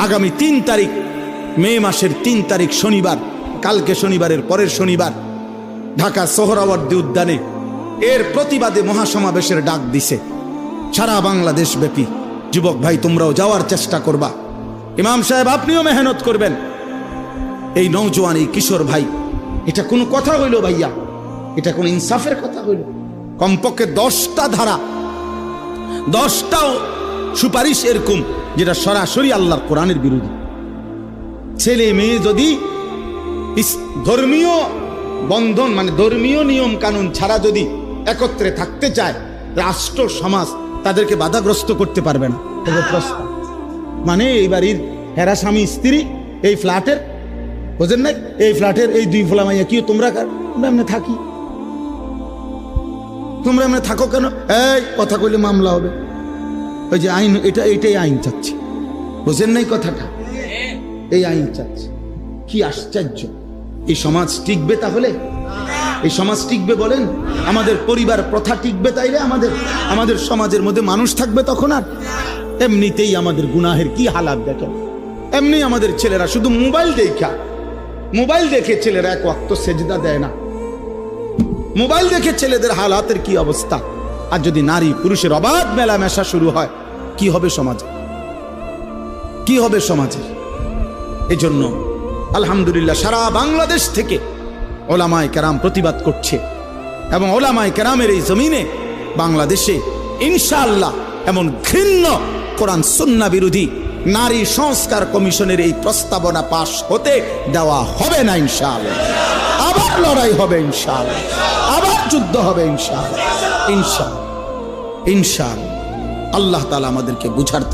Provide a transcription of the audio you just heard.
আগামী 3 তারিখ মে মাসের 3 তারিখ শনিবার, কালকে শনিবারের পরের শনিবার ঢাকা সোহরাওয়ার্দী উদ্যানে এর প্রতিবাদে মহাসমাবেশের ডাক দিছে সারা বাংলাদেশ ব্যাপী। যুবক ভাই, তোমরাও যাওয়ার চেষ্টা করবা। ইমাম সাহেব, আপনিও মেহনত করবেন। এই নওজোয়ান, এই কিশোর ভাই, এটা কোনো কথা হইল ভাইয়া? এটা কোন ইনসাফের কথা হইল? কমপক্ষে 10টা ধারা, 10টাও সুপারিশ এরকম যেটা সরাসরি আল্লাহর কোরআনের বিরোধী। ছেলে মেয়ে যদি ধর্মীয় বন্ধন মানে ধর্মীয় নিয়ম কানুন ছাড়া যদি একত্রে থাকতে চায়, রাষ্ট্র সমাজ তাদেরকে বাধাগ্রস্ত করতে পারবে না। মানে এই বাড়ির হেরা স্বামী স্ত্রী এই ফ্ল্যাটের, বুঝেন নাই, এই ফ্ল্যাটের এই 2 ফোলা মাইয়া কি তোমরা এমনি থাকি, তোমরা এমনি থাকো কেন? এই কথা কইলে মামলা হবে। ওই যে আইন, এটাই আইন চাচ্ছে, বুঝেন নাই কথাটা? এই আইন চাচ্ছে। কি আশ্চর্য! এই সমাজ টিকবে তাহলে? এই সমাজ টিকবে বলেন? আমাদের পরিবার প্রথা টিকবে তাইলে? আমাদের সমাজের মধ্যে মানুষ থাকবে তখন? আর এমনিতেই আমাদের গুনাহের কি হালাত দেখেন। এমনি আমাদের ছেলেরা শুধু মোবাইল দেখে ছেলেরা 1 ওয়াক্ত সেজদা দেয় না। মোবাইল দেখে ছেলেদের হালাতের কি অবস্থা! আর যদি নারী পুরুষের অবাধ মেলামেশা শুরু হয়, কি হবে সমাজে? কি হবে সমাজে? এজন্য আলহামদুলিল্লাহ সারা বাংলাদেশ থেকে ওলামায়ে কেরাম প্রতিবাদ করছে, এবং ওলামায়ে কেরামের এই জমিনে বাংলাদেশে ইনশাআল্লাহ এমন ঘৃণ্য কোরআন সুন্নাহ বিরোধী নারী সংস্কার কমিশনের এই প্রস্তাবনা পাশ হতে দেওয়া হবে না ইনশাআল্লাহ। আবার লড়াই হবে ইনশাআল্লাহ, আবার যুদ্ধ হবে ইনশাআল্লাহ। ইনশাআল্লাহ আল্লাহ তাআলা আমাদেরকে বুঝার